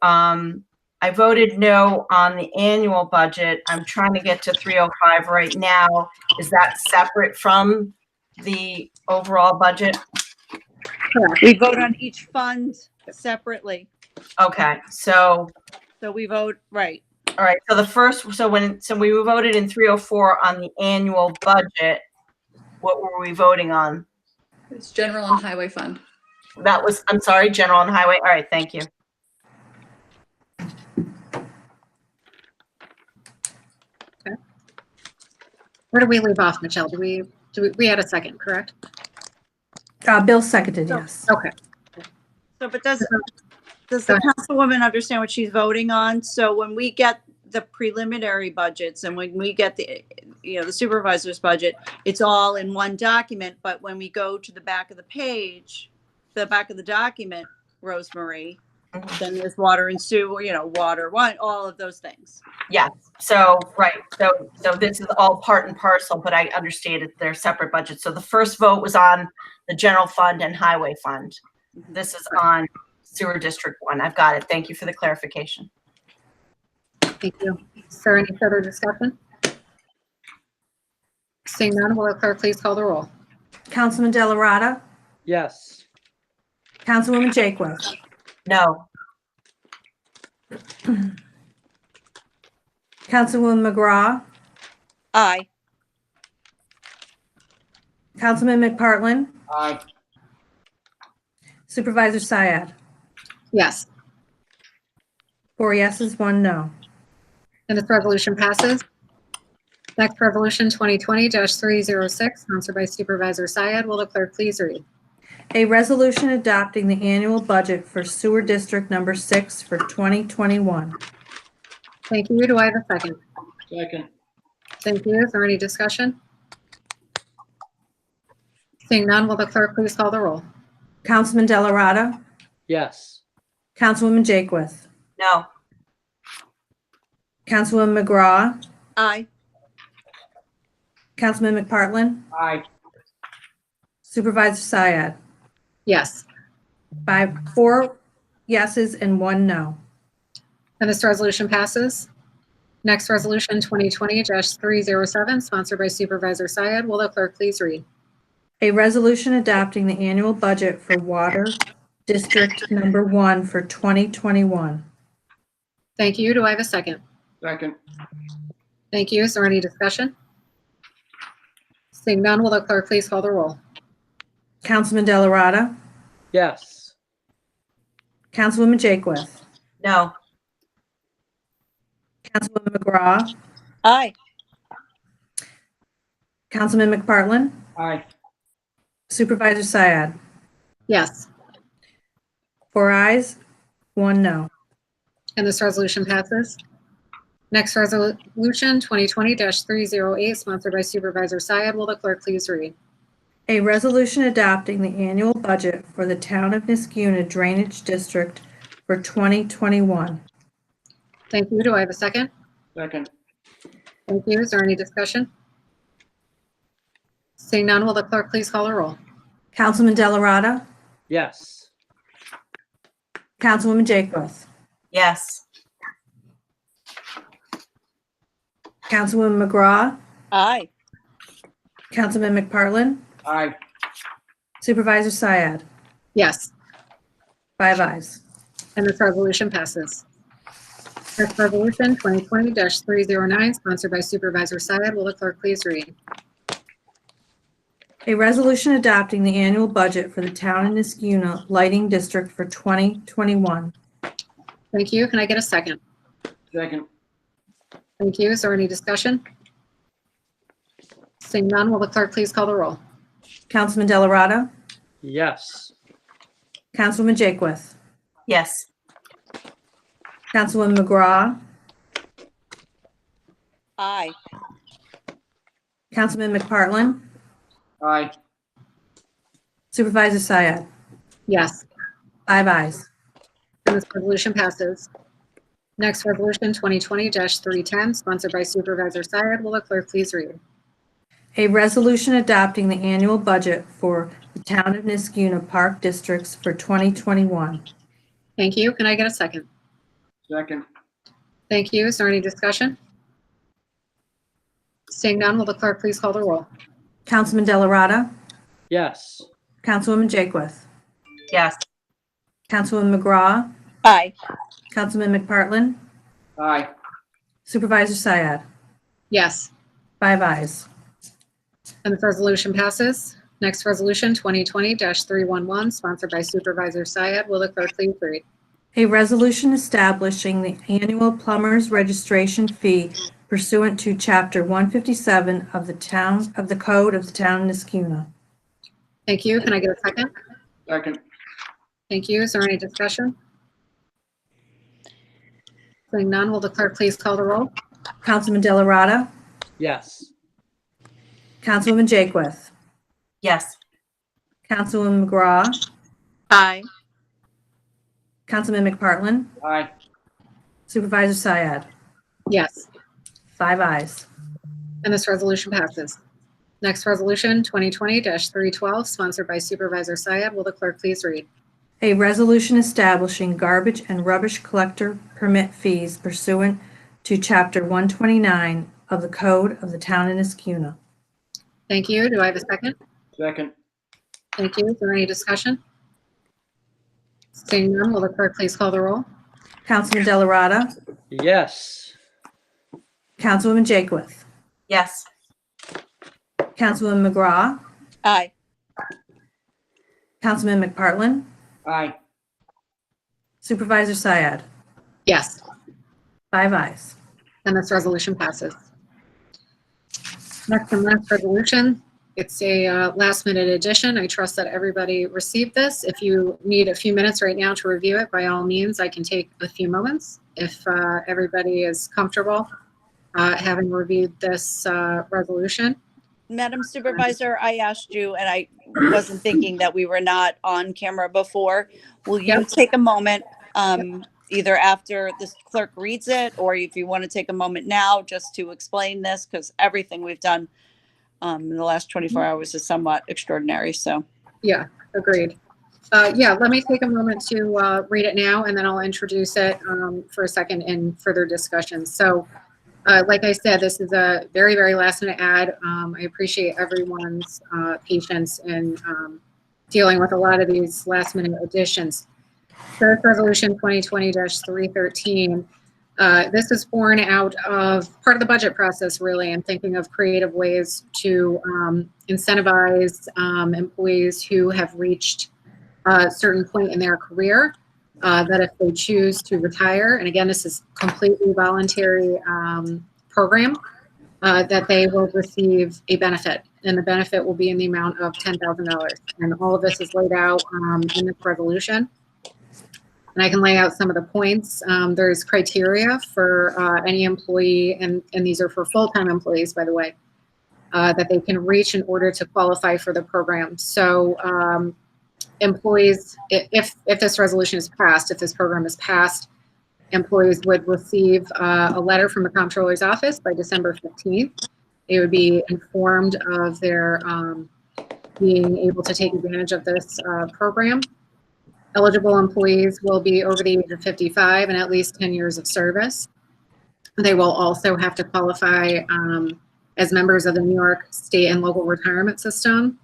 I voted no on the annual budget. I'm trying to get to 305 right now. Is that separate from the overall budget? Correct. We vote on each fund separately. Okay, so, So we vote, right. all right, so the first, so we voted in 304 on the annual budget. What were we voting on? It's general and highway fund. That was, I'm sorry, general and highway. All right, thank you. Where do we leave off, Michelle? We had a second, correct? Bill seconded, yes. Okay. So, but does the councilwoman understand what she's voting on? So when we get the preliminary budgets and when we get the supervisor's budget, it's all in one document. But when we go to the back of the page, the back of the document, Rosemary, then there's water and sewer, water, one, all of those things. Yes. So, right. So this is all part and parcel, but I understand that they're separate budgets. So the first vote was on the general fund and highway fund. This is on sewer district 1. I've got it. Thank you for the clarification. Thank you. Is there any further discussion? Seeing none, will the clerk please call the roll? Councilman Delarada. Yes. Councilwoman Jakewith. No. Councilwoman McGraw. Aye. Councilman McPartlin. Aye. Supervisor Syed. Yes. 4 yeses, 1 no. And this resolution passes. Next, Resolution 2020-306, sponsored by Supervisor Syed. Will the clerk please read? A resolution adopting the annual budget for Sewer District Number 6 for 2021. Thank you. Do I have a second? Second. Thank you. Is there any discussion? Seeing none, will the clerk please call the roll? Councilman Delarada. Yes. Councilwoman Jakewith. No. Councilwoman McGraw. Aye. Councilman McPartlin. Aye. Supervisor Syed. Yes. 4 yeses and 1 no. And this resolution passes. Next, Resolution 2020-307, sponsored by Supervisor Syed. Will the clerk please read? A resolution adopting the annual budget for Water District Number 1 for 2021. Thank you. Do I have a second? Second. Thank you. Is there any discussion? Seeing none, will the clerk please call the roll? Councilman Delarada. Yes. Councilwoman Jakewith. No. Councilwoman McGraw. Aye. Councilman McPartlin. Aye. Supervisor Syed. Yes. 4 ayes, 1 no. And this resolution passes. Next, Resolution 2020-308, sponsored by Supervisor Syed. Will the clerk please read? A resolution adopting the annual budget for the Town of Niskuna Drainage District for 2021. Thank you. Do I have a second? Second. Thank you. Is there any discussion? Seeing none, will the clerk please call the roll? Councilman Delarada. Yes. Councilwoman Jakewith. Yes. Councilwoman McGraw. Aye. Councilman McPartlin, Aye. Supervisor Syed, Yes, 5 ayes. and this resolution passes. Next resolution, 2020-309, sponsored by Supervisor Syed. Will the clerk please read? A resolution adopting the annual budget for the town of Niskuna Lighting District for 2021. Thank you. Can I get a second? Second. Thank you. Is there any discussion? Seeing none, will the clerk please call the roll? Councilman Delarada, Yes. Councilwoman Jakewith, Yes. Councilwoman McGraw, Aye. Councilman McPartlin, Aye. Supervisor Syed, Yes, 5 ayes. and this resolution passes. Next resolution, 2020-310, sponsored by Supervisor Syed. Will the clerk please read? A resolution adopting the annual budget for the town of Niskuna Park Districts for 2021. Thank you. Can I get a second? Second. Thank you. Is there any discussion? Seeing none, will the clerk please call the roll? Councilman Delarada, Yes. Councilwoman Jakewith, Yes. Councilwoman McGraw, Aye. Councilman McPartlin, Aye. Supervisor Syed, Yes, 5 ayes. and this resolution passes. Next resolution, 2020-311, sponsored by Supervisor Syed. Will the clerk please read? A resolution establishing the annual plumber's registration fee pursuant to Chapter 157 of the Code of the Town of Niskuna. Thank you. Can I get a second? Second. Thank you. Is there any discussion? Seeing none, will the clerk please call the roll? Councilman Delarada, Yes. Councilwoman Jakewith, Yes. Councilwoman McGraw, Aye. Councilman McPartlin, Aye. Supervisor Syed, Yes, 5 ayes. and this resolution passes. Next resolution, 2020-312, sponsored by Supervisor Syed. Will the clerk please read? A resolution establishing garbage and rubbish collector permit fees pursuant to Chapter 129 of the Code of the Town of Niskuna. Thank you. Do I have a second? Second. Thank you. Is there any discussion? Seeing none, will the clerk please call the roll? Councilman Delarada, Yes. Councilwoman Jakewith, Yes. Councilwoman McGraw, Aye. Councilman McPartlin, Aye. Supervisor Syed, Yes, 5 ayes. and this resolution passes. Next and last resolution, it's a last-minute addition. I trust that everybody received this. If you need a few minutes right now to review it, by all means, I can take a few moments. If everybody is comfortable having reviewed this resolution. Madam Supervisor, I asked you, and I wasn't thinking that we were not on camera before. Will you Yep. take a moment, either after the clerk reads it, or if you want to take a moment now just to explain this, because everything we've done in the last 24 hours is somewhat extraordinary, so. Yeah, agreed. Yeah, let me take a moment to read it now, and then I'll introduce it for a second in further discussion. So, like I said, this is a very, very last minute ad. I appreciate everyone's patience in dealing with a lot of these last minute additions. First resolution 2020-313. This is born out of part of the budget process, really, and thinking of creative ways to incentivize employees who have reached a certain point in their career that if they choose to retire, and again, this is completely voluntary program, that they will receive a benefit, and the benefit will be in the amount of $10,000. And all of this is laid out in this resolution. And I can lay out some of the points. There's criteria for any employee, and these are for full-time employees, by the way, that they can reach in order to qualify for the program. So employees, if this resolution is passed, if this program is passed, employees would receive a letter from the comptroller's office by December 15th. They would be informed of their being able to take advantage of this program. Eligible employees will be over the age of 55 and at least 10 years of service. They will also have to qualify as members of the New York State and local retirement system,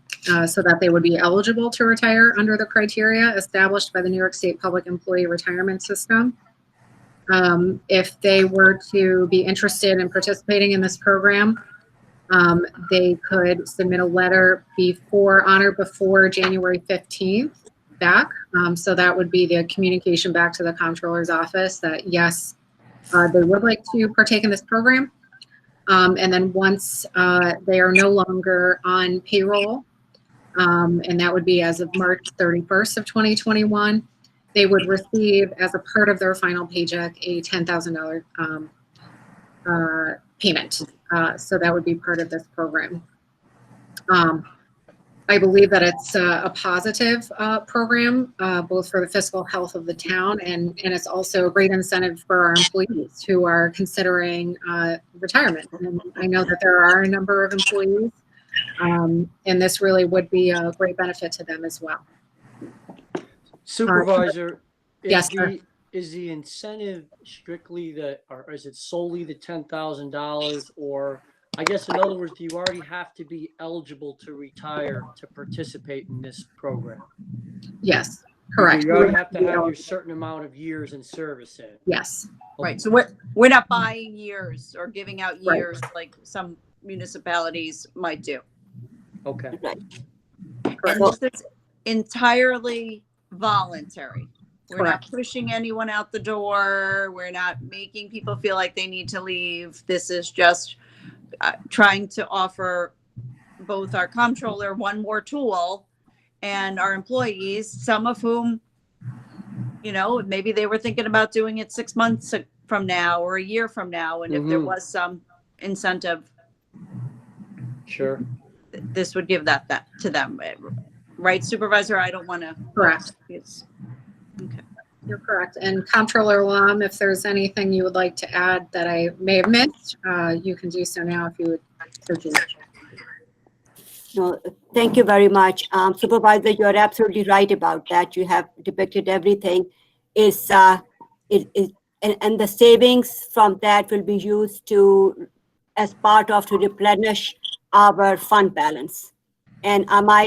so that they would be eligible to retire under the criteria established by the New York State Public Employee Retirement System. If they were to be interested in participating in this program, they could submit a letter on or before January 15th back. So that would be the communication back to the comptroller's office that yes, they would like to partake in this program. And then once they are no longer on payroll, and that would be as of March 31st of 2021, they would receive as a part of their final paycheck a $10,000 payment. So that would be part of this program. I believe that it's a positive program, both for the fiscal health of the town and it's also a great incentive for our employees who are considering retirement. And I know that there are a number of employees, and this really would be a great benefit to them as well. Supervisor, Yes, sir. is the incentive strictly or is it solely the $10,000, or I guess in other words, do you already have to be eligible to retire to participate in this program? Yes, correct. You already have to have your certain amount of years in service in. Yes, Right. So we're not buying years or giving out years like some municipalities might do. Okay. Right. And this is entirely voluntary. We're Correct. not pushing anyone out the door. We're not making people feel like they need to leave. This is just trying to offer both our comptroller one more tool and our employees, some of whom, you know, maybe they were thinking about doing it 6 months from now or a year from now. And if there was some incentive, Sure. this would give that to them. Right, Supervisor? I don't want to. correct. Okay. You're correct. And Comptroller Lum, if there's anything you would like to add that I may have missed, you can do so now if you would so choose. No, thank you very much. Supervisor, you're absolutely right about that. You have depicted everything. And the savings from that will be used as part of to replenish our fund balance. And my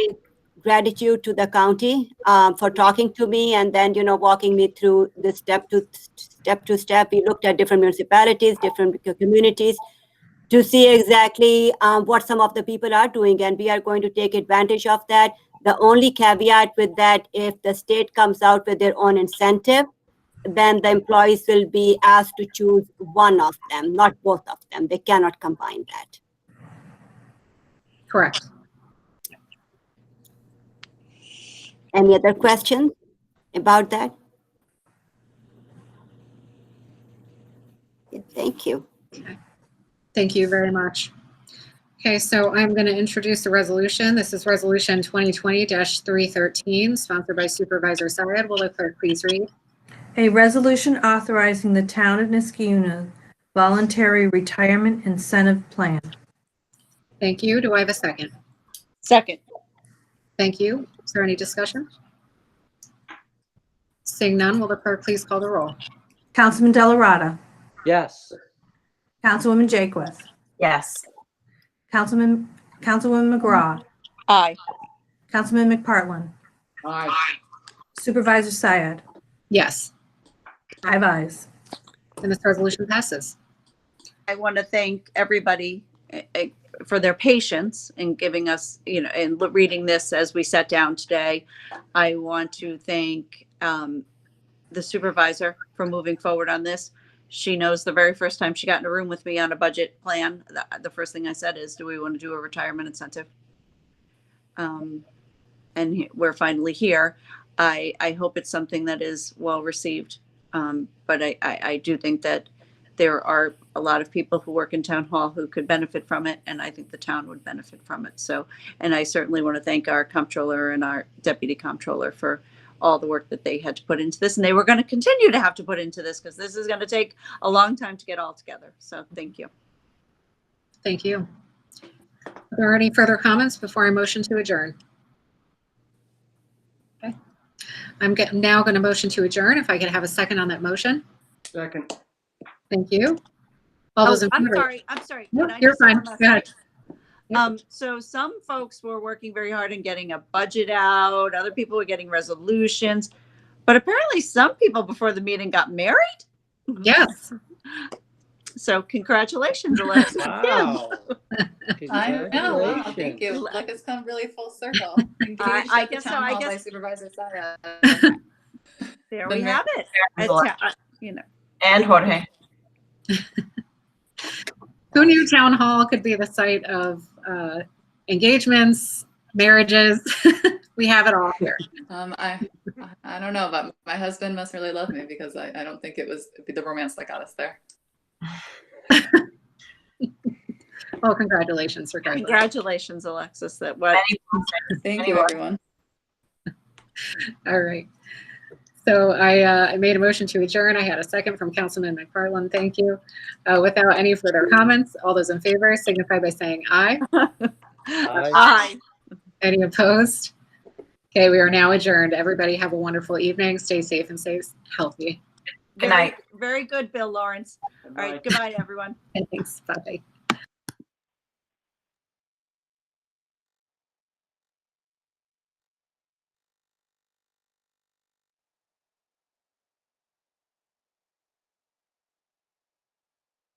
gratitude to the county for talking to me and then, walking me through the step to step. We looked at different municipalities, different communities to see exactly what some of the people are doing. And we are going to take advantage of that. The only caveat with that, if the state comes out with their own incentive, then the employees will be asked to choose one of them, not both of them. They cannot combine that. Correct. Any other questions about that? Thank you. Okay. Thank you very much. Okay, so I'm going to introduce the resolution. This is Resolution 2020-313, sponsored by Supervisor Syed. Will the clerk please read? A resolution authorizing the Town of Niskayuna Voluntary Retirement Incentive Plan. Thank you. Do I have a second? Second. Thank you. Is there any discussion? Seeing none, will the clerk please call the roll? Councilman Delarada. Yes. Councilwoman Jakewith. Yes. Councilwoman McGraw. Aye. Councilman McPartlin. Aye. Supervisor Syed. Yes, 5 ayes. and this resolution passes. I want to thank everybody for their patience in giving us, and reading this as we sat down today. I want to thank the supervisor for moving forward on this. She knows the very first time she got in a room with me on a budget plan, the first thing I said is, do we want to do a retirement incentive? And we're finally here. I hope it's something that is well received. But I do think that there are a lot of people who work in town hall who could benefit from it, and I think the town would benefit from it. So, and I certainly want to thank our comptroller and our deputy comptroller for all the work that they had to put into this, and they were going to continue to have to put into this because this is going to take a long time to get all together. So thank you. Thank you. Are there any further comments before I motion to adjourn? Okay. I'm now going to motion to adjourn. If I could have a second on that motion. Second. Thank you. All those in I'm favor? sorry. No, Can I you're just say fine. one last Go ahead. thing? So some folks were working very hard and getting a budget out. Other people were getting resolutions. But apparently some people before the meeting got married. Yes. So congratulations, Alexa. Wow. I know. Wow, thank you. Congratulations. Look, it's come really full circle. Engaged I at the guess so. town I hall by guess- Supervisor Saya. There Been we there. have it. You know, And Jorge. Who knew town hall could be the site of engagements, marriages? We have it all here. I don't know, but my husband must really love me because I don't think it was the romance that got us there. Well, congratulations, regardless. congratulations, Alexis. That what Thank you, Anyway. everyone. All right. So I made a motion to adjourn. I had a second from Councilman McFarland. Thank you. Without any further comments, all those in favor signify by saying aye. Aye. Any opposed? Okay, we are now adjourned. Everybody have a wonderful evening. Stay safe and stay healthy. Good night. Very good, Bill Lawrence. All right. Goodbye, everyone. Thanks. Bye.